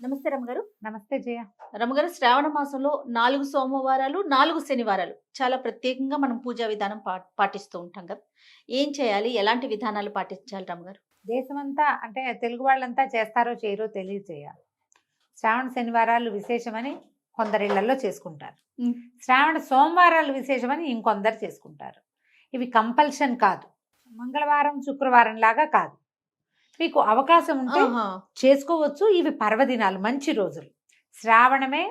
నమస్తే రమ్మగారు. నమస్తే జయ. రమ్మగారు, శ్రావణ మాసంలో 4 సోమవారాలు, 4 శనివారాలు చాలా ప్రత్యేకంగా మనం పూజా విధానం పాటిస్తూ ఉంటాం కదా! ఏం చేయాలి? ఎలాంటి విధానాలు పాటించాలి రమ్మగారు? దేశమంతా అంటే తెలుగు వాళ్ళంతా చేస్తారో చేయరో తెలియజేయ. శ్రావణ శనివారాలు విశేషమని కొందరిళ్లలో చేసుకుంటారు. హ్మ్. శ్రావణ సోమవారాలు విశేషమని ఇంకొందరు చేసుకుంటారు. ఇవి కంపల్షన్ కాదు. మంగళవారం, శుక్రవారం లాగా కాదు. మీకు అవకాశం ఉంటే ఆహా! చేసుకోవచ్చు. ఇవి పర్వదినాలు, మంచి రోజులు. శ్రావణమే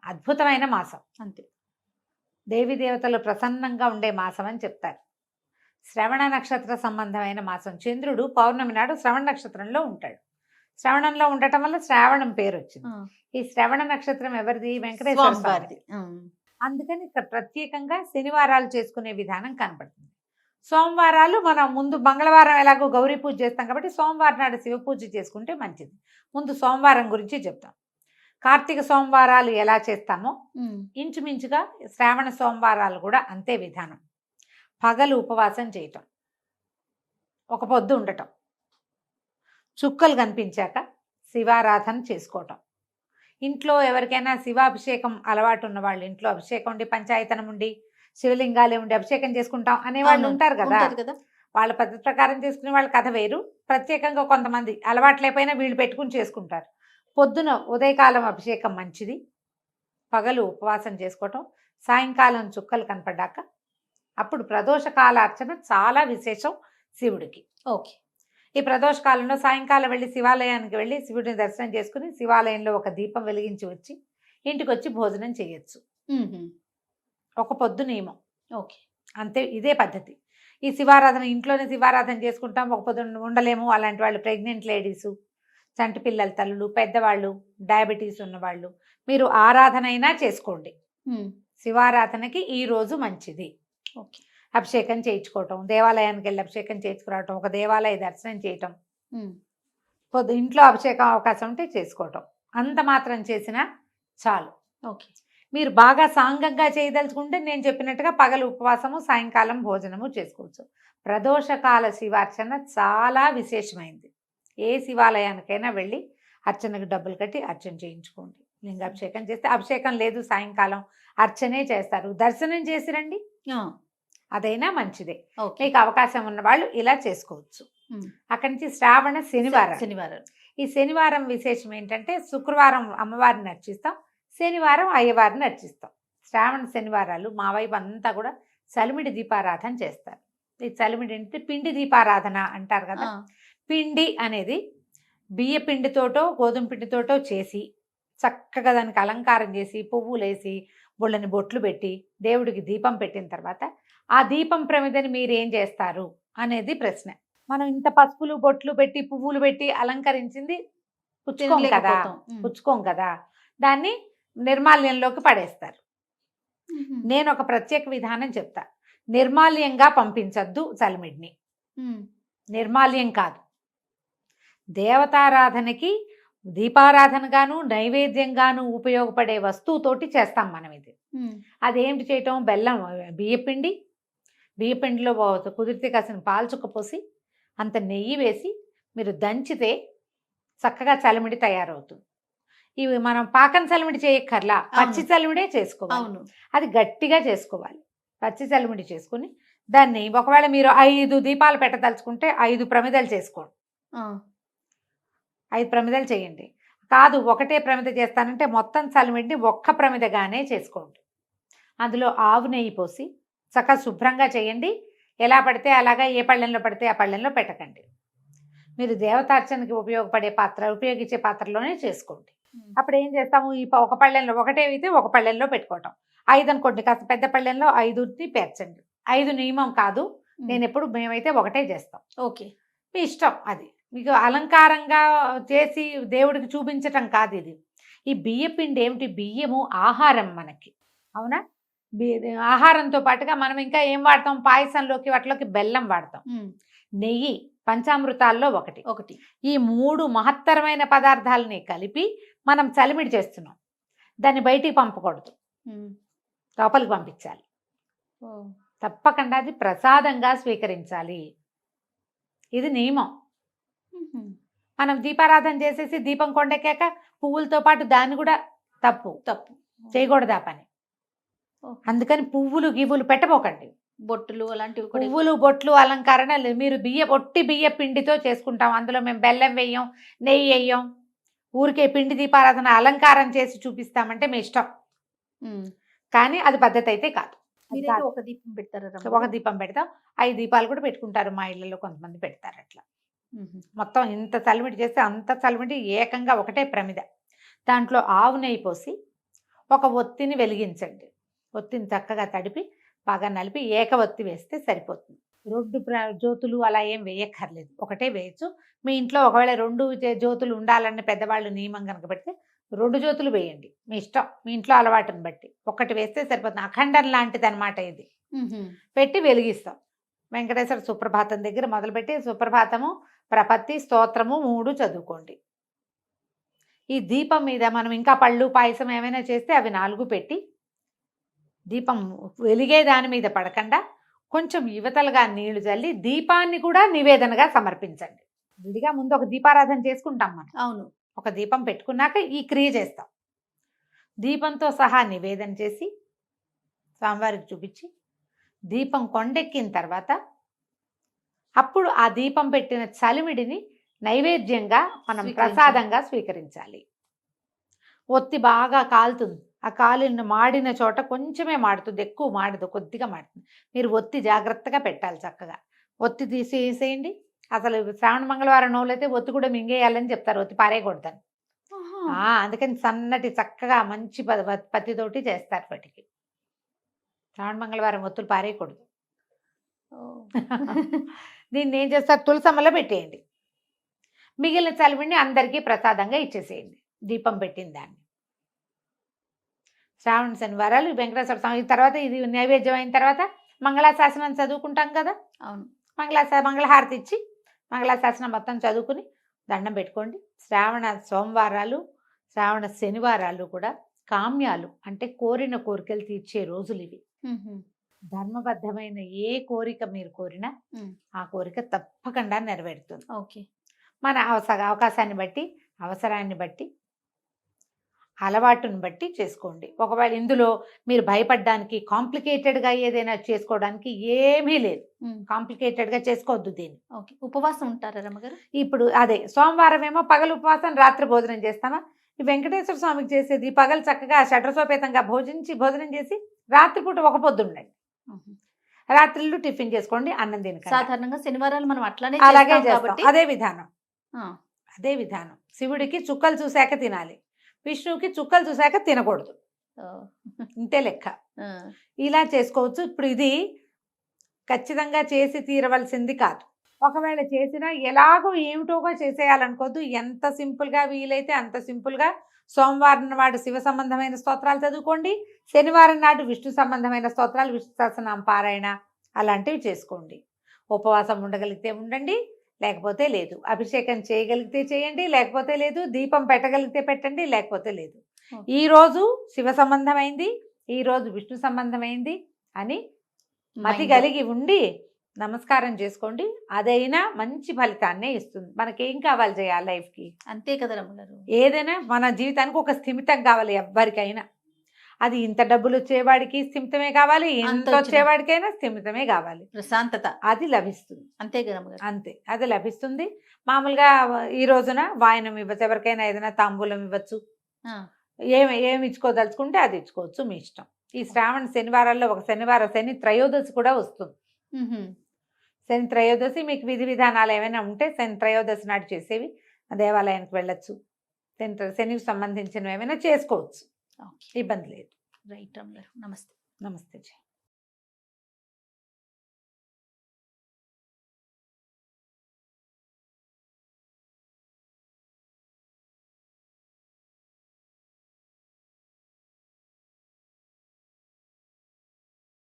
అద్భుతమైన మాసం. అంతే. దేవి దేవతలు ప్రసన్నంగా ఉండే మాసం అని చెప్తారు. శ్రవణ నక్షత్ర సంబంధమైన మాసం. చంద్రుడు పౌర్ణమి నాడు శ్రవణ నక్షత్రంలో ఉంటాడు. శ్రవణంలో ఉండటం వల్ల శ్రావణం పేరు వచ్చింది. ఆ! ఈ శ్రవణ నక్షత్రం ఎవరిది? వెంకటేశ్వర స్వామిది. స్వామివారిది. హ్మ్. అందుకని ఇక్కడ ప్రత్యేకంగా శనివారాలు చేసుకునే విధానం కనపడుతుంది. సోమవారాలు మనం ముందు మంగళవారం ఎలాగో గౌరీ పూజ చేస్తాం కాబట్టి సోమవారం నాడు శివ పూజ చేసుకుంటే మంచిది. ముందు సోమవారం గురించి చెప్తాం. కార్తీక సోమవారాలు ఎలా చేస్తామో హ్మ్. ఇంచుమించుగా శ్రావణ సోమవారాలు కూడా అంతే విధానం. పగలు ఉపవాసం చేయటం, ఒక పొద్దు ఉండటం, చుక్కలు కనిపించాక శివారాధన చేసుకోవటం. ఇంట్లో ఎవరికైనా శివాభిషేకం అలవాటు ఉన్న వాళ్ళు, ఇంట్లో అభిషేకం ఉండి పంచాయతనం ఉండి శివలింగాలే ఉండి అభిషేకం చేసుకుంటాం అనేవాళ్ళు ఉంటారు కదా. ఉంటది కదా! వాళ్ళ పద్ధతి ప్రకారం చేసుకునే వాళ్ళ కథ వేరు. ప్రత్యేకంగా కొంతమంది అలవాట్లైపోయినా వీళ్ళు పెట్టుకుని చేసుకుంటారు. పొద్దున ఉదయకాలం అభిషేకం మంచిది. పగలు ఉపవాసం చేసుకోవటం, సాయంకాలం చుక్కలు కనపడ్డాక అప్పుడు ప్రదోషకాల అర్చన చాలా విశేషం శివుడికి. ఓకే. ఈ ప్రదోషకాలంలో సాయంకాలం వెళ్ళి శివాలయానికి వెళ్ళి శివుడిని దర్శనం చేసుకుని శివాలయంలో ఒక దీపం వెలిగించి వచ్చి ఇంటికి వచ్చి భోజనం చేయొచ్చు. హుహు. ఒక పొద్దు నియమం. ఓకే. అంతే, ఇదే పద్ధతి. ఈ శివారాధన ఇంట్లోనే శివారాధన చేసుకుంటాం, ఒక పొద్దు ఉండలేము. అలాంటి వాళ్ళు ప్రెగ్నెంట్ లేడీసు, చంటి పిల్లల తల్లులు, పెద్దవాళ్ళు, డయాబెటీస్ ఉన్నవాళ్ళు, మీరు ఆరాధన అయినా చేసుకోండి. హ్మ్. శివారాధనకి ఈ రోజు మంచిది. ఓకే. అభిషేకం చేయించుకోవటం, దేవాలయానికి వెళ్ళి అభిషేకం చేయించుకురావటం, ఒక దేవాలయ దర్శనం చేయటం, హ్మ్. ఇంట్లో అభిషేకం అవకాశం ఉంటే చేసుకోవటం, అంత మాత్రం చేసినా చాలు. ఓకే. మీరు బాగా సాంగంగా చేయదలుచుకుంటే నేను చెప్పినట్టుగా పగలు ఉపవాసము, సాయంకాలం భోజనము చేసుకోవచ్చు. ప్రదోషకాల శివార్చన చాలా విశేషమైంది. ఏ శివాలయానికైనా వెళ్ళి అర్చనకు డబ్బులు కట్టి అర్చన చేయించుకోండి. లింగాభిషేకం చేస్తే, అభిషేకం లేదు సాయంకాలం అర్చనే చేస్తారు, దర్శనం చేసి రండి, ఆ! అదైనా మంచిదే. ఓకే. మీకు అవకాశం ఉన్న వాళ్ళు ఇలా చేసుకోవచ్చు. హ్మ్. అక్కడి నుంచి శ్రావణ శనివారం. శనివారం. ఈ శనివారం విశేషం ఏంటంటే శుక్రవారం అమ్మవారిని అర్చిస్తాం, శనివారం అయ్యవారిని అర్చిస్తాం. శ్రావణ శనివారాలు మా వైపు అంతా కూడా చలిమిడి దీపారాధన చేస్తారు. ఈ చలిమిడి అంటే పిండి దీపారాధన అంటారు కదా. ఆ! పిండి అనేది బియ్య పిండితోటో గోధుమ పిండితోటో చేసి చక్కగా దానికి అలంకారం చేసి పువ్వులేసి బొళ్ళని బొట్లు పెట్టి దేవుడికి దీపం పెట్టిన తర్వాత ఆ దీపం ప్రమిదని మీరు ఏం చేస్తారు అనేది ప్రశ్న. మనం ఇంత పసుపులు బొట్లు పెట్టి పువ్వులు పెట్టి అలంకరించింది పుచ్చుకోం కదా, తినలేకపోతాం. హ్మ్. పుచ్చుకోం కదా, దాన్ని నిర్మాల్యంలోకి పడేస్తారు. హుహు. నేను ఒక ప్రత్యేక విధానం చెప్తా. నిర్మాల్యంగా పంపించద్దు చలిమిడిని. హ్మ్. నిర్మాల్యం కాదు, దేవతారాధనకి దీపారాధనగాను నైవేద్యంగాను ఉపయోగపడే వస్తువుతోటి చేస్తాం మనం ఇది. హ్మ్. అదేమిటి చేయటం? బెల్లం, బియ్యపిండిలో కుదిరితే కాసిన పాల్చుక్క పోసి అంత నెయ్యి వేసి మీరు దంచితే చక్కగా చలిమిడి తయారవుతుంది. ఇవి మనం పాకం చలిమిడి చేయక్కర్లా, పచ్చి చలిమిడే చేసుకోవాలి. అవును. అది గట్టిగా చేసుకోవాలి. పచ్చి చలిమిడి చేసుకుని దాన్ని ఒకవేళ మీరు 5 దీపాలు పెట్టదలుచుకుంటే 5 ప్రమిదలు చేసుకోండి. ఆ! 5 ప్రమిదలు చేయండి. కాదు ఒకటే ప్రమిద చేస్తానంటే మొత్తం చలిమిడిని ఒక్క ప్రమిదగానే చేసుకోండి. అందులో ఆవు నెయ్యి పోసి చక్కగా శుభ్రంగా చేయండి. ఎలా పడితే అలాగా, ఏ పళ్ళెంలో పడితే ఆ పళ్ళెంలో పెట్టకండి. మీరు దేవతార్చనకి ఉపయోగించే పాత్రలోనే చేసుకోండి. హ్మ్. అప్పుడు ఏం చేస్తాము? ఈ ఒక పళ్ళెంలో ఒకటే అయితే ఒక పళ్ళెంలో పెట్టుకోవటం. 5 అనుకోండి, కాస్త పెద్ద పళ్ళెంలో 5ని పేర్చండి. 5 నియమం కాదు, మేమైతే ఒకటే చేస్తాం. ఓకే. మీ ఇష్టం అది. మీకు అలంకారంగా చేసి దేవుడికి చూపించటం కాదు ఇది. ఈ బియ్యపిండి ఏమిటి? బియ్యము ఆహారం మనకి, అవునా? ఆహారంతో పాటుగా మనం ఇంకా ఏం వాడతాం? పాయసంలోకి వాటిలోకి బెల్లం వాడతాం, హ్మ్. నెయ్యి పంచామృతాల్లో ఒకటి. ఒకటి. ఈ 3 మహత్తరమైన పదార్థాలని కలిపి మనం చలిమిడి చేస్తున్నాం. దాన్ని బయటికి పంపకూడదు, హ్మ్. లోపలికి పంపించాలి. ఓహ్! తప్పకుండా అది ప్రసాదంగా స్వీకరించాలి. ఇది నియమం. హుహు. మనం దీపారాధన చేసేసి దీపం కొండెక్కాక పువ్వులతో పాటు దాన్ని కూడా తప్పు తప్పు. చేయకూడదు ఆ పని. ఓకే. అందుకని పువ్వులు గివ్వులు పెట్టబోకండి. బొట్టులు అలాంటివి కూడా పువ్వులు బొట్లు అలంకరణలు మీరు ఒట్టి బియ్య పిండితో చేసుకుంటాం. అందులో మేము బెల్లం వేయం, నెయ్యి వేయం, ఊరికే పిండి దీపారాధన అలంకారం చేసి చూపిస్తామంటే మీ ఇష్టం. ఉమ్. కానీ అది పద్ధతి అయితే కాదు. అది మీరైతే కాదు. ఒక దీపం పెడతారా ఒక రమ్మగారు? దీపం పెడతాం, 5 దీపాలు కూడా పెట్టుకుంటారు. మా ఇళ్ళలో కొంతమంది పెడతారు అట్లా. ఉహు. మొత్తం ఇంత చలిమిడి చేస్తే అంత చలిమిడి ఏకంగా ఒకటే ప్రమిద. దాంట్లో ఆవు నెయ్యి పోసి ఒక ఒత్తిని వెలిగించండి. ఒత్తిని చక్కగా తడిపి బాగా నలిపి ఏక ఒత్తి వేస్తే సరిపోతుంది. 2 జ్యోతులు అలా ఏం వేయక్కర్లేదు, ఒకటే వేయచ్చు. మీ ఇంట్లో ఒకవేళ 2 జ్యోతులు ఉండాలని పెద్దవాళ్ళు నియమం కనుక పెడితే 2 జ్యోతులు వేయండి, మీ ఇష్టం, మీ ఇంట్లో అలవాటుని బట్టి. ఒకటి వేస్తే సరిపోతుంది. అఖండం లాంటిది అనమాట ఇది. ఉహు. పెట్టి వెలిగిస్తాం. వెంకటేశ్వర సుప్రభాతం దగ్గర మొదలుపెట్టి సుప్రభాతము, ప్రపత్తి, స్తోత్రము 3 చదువుకోండి. ఈ దీపం మీద మనం ఇంకా పళ్ళు పాయసం ఏమైనా చేస్తే అవి 4 పెట్టి దీపం వెలిగే దాని మీద పడకుండా కొంచెం యువతలుగా నీళ్లు చల్లి దీపాన్ని కూడా నివేదనగా సమర్పించండి. విడిగా ముందు ఒక దీపారాధన చేసుకుంటాం మనం. అవును. ఒక దీపం పెట్టుకున్నాక ఈ క్రియ చేస్తాం. దీపంతో సహా నివేదన చేసి స్వామివారికి చూపించి దీపం కొండెక్కిన తర్వాత అప్పుడు ఆ దీపం పెట్టిన చలిమిడిని నైవేద్యంగా మనం స్వీకరించాలి. ప్రసాదంగా స్వీకరించాలి. ఒత్తి బాగా కాలుతుంది. ఆ కాలిన మాడిన చోట కొంచెమే మాడుతుంది, ఎక్కువ మాడదు, కొద్దిగా మాడుతుంది. మీరు ఒత్తి జాగ్రత్తగా పెట్టాలి. చక్కగా ఒత్తి తీసేసేయండి. అసలు శ్రావణ మంగళవారం నోలైతే ఒత్తి కూడా మింగేయాలని చెప్తారు, ఒత్తి పారేయకూడదని. ఆహా. అందుకని సన్నటి చక్కగా మంచి పత్తితోటి చేస్తారు వాటికి. శ్రావణ మంగళవారం ఒత్తులు పారేయకూడదు. ఓ. దీన్ని ఏం చేస్తారు, తులసమ్మలో పెట్టేయండి. మిగిలిన చలిమిడిని అందరికీ ప్రసాదంగా ఇచ్చేసేయండి దీపం పెట్టిన దాన్ని. శ్రావణ శనివారాలు వెంకటేశ్వర స్వామి తర్వాత ఇది నైవేద్యం అయిన తర్వాత మంగళాశాసనం చదువుకుంటాం కదా. అవును. మంగళహారతి ఇచ్చి మంగళాశాసనం మొత్తం చదువుకుని దండం పెట్టుకోండి. శ్రావణ సోమవారాలు, శ్రావణ శనివారాలు కూడా కామ్యాలు అంటే కోరిన కోరికలు తీర్చే రోజులు ఇవి. ఉహు. ధర్మబద్ధమైన ఏ కోరిక మీరు కోరినా ఆ కోరిక తప్పకుండా నెరవేరుతుంది. ఓకే. మన అవకాశాన్ని బట్టి, అవసరాన్ని బట్టి, అలవాటుని బట్టి చేసుకోండి. ఒకవేళ ఇందులో మీరు భయపడడానికి కాంప్లికేటెడ్గా ఏదైనా చేసుకోవడానికి ఏమీ లేదు. కాంప్లికేటెడ్గా చేసుకోవద్దు దీన్ని. ఓకే. ఉపవాసం ఉంటారా రమ్మగారు? ఇప్పుడు అదే సోమవారం ఏమో పగలు ఉపవాసం, రాత్రి భోజనం చేస్తామా. ఈ వెంకటేశ్వర స్వామికి చేసేది పగలు చక్కగా షడ్రసోపేతంగా భోజనం చేసి రాత్రిపూట ఒక పొద్దు ఉండండి. రాత్రిళ్ళు టిఫిన్ చేసుకోండి, అన్నం తినకండి. సాధారణంగా శనివారాలు మనం అట్లానే అలాగే చేస్తాం చేస్తాం. కాబట్టి అదే విధానం. శివుడికి చుక్కలు చూశాక తినాలి, విష్ణువుకి చుక్కలు చూశాక తినకూడదు. ఇంతే లెక్క. ఇలా చేసుకోవచ్చు. ఇప్పుడు ఇది ఖచ్చితంగా చేసి తీరవలసింది కాదు. ఒకవేళ చేసినా ఎలాగో ఏమిటోగా చేసేయాలనుకోవద్దు. ఎంత సింపుల్గా వీలైతే అంత సింపుల్గా సోమవారం నాడు శివ సంబంధమైన స్తోత్రాలు చదువుకోండి, శనివారం నాడు విష్ణు సంబంధమైన స్తోత్రాలు, విష్ణు సహస్రనామ పారాయణ అలాంటివి చేసుకోండి. ఉపవాసం ఉండగలిగితే ఉండండి, లేకపోతే లేదు. అభిషేకం చేయగలిగితే చేయండి, లేకపోతే లేదు. దీపం పెట్టగలిగితే పెట్టండి, లేకపోతే లేదు. ఈరోజు శివ సంబంధమైంది, ఈరోజు విష్ణు సంబంధమైంది అని మతి కలిగి ఉండి నమస్కారం చేసుకోండి. అదైనా మంచి ఫలితాన్నే ఇస్తుంది. మనకేం కావాలి చేయాలి లైఫ్కి? అంతే కదా రమ్మగారు. ఏదైనా మన జీవితానికి ఒక స్థిమితం కావాలి ఎవ్వరికైనా. అది ఇంత డబ్బులు వచ్చేవాడికి స్థిమితమే కావాలి, ఎంత వచ్చేవాడికైనా స్థిమితమే కావాలి, ప్రశాంతత అది లభిస్తుంది. అంతే కదా రమ్మగారు. అంతే, అది లభిస్తుంది. మామూలుగా ఈ రోజున వాయనం ఇవ్వచ్చు, ఎవరికైనా ఏదైనా తాంబూలం ఇవ్వచ్చు. ఏమి ఇచ్చుకోదలుచుకుంటే అది ఇచ్చుకోవచ్చు, మీ ఇష్టం. ఈ శ్రావణ శనివారాల్లో ఒక శనివారం శని త్రయోదశి కూడా వస్తుంది. శని త్రయోదశి మీకు విధి విధానాలు ఏమైనా ఉంటే శని త్రయోదశి నాడు చేసేవి దేవాలయానికి వెళ్ళొచ్చు. శనికి సంబంధించినవి ఏమైనా చేసుకోవచ్చు, ఇబ్బంది లేదు. రైట్ రమ్మగారు. నమస్తే. నమస్తే.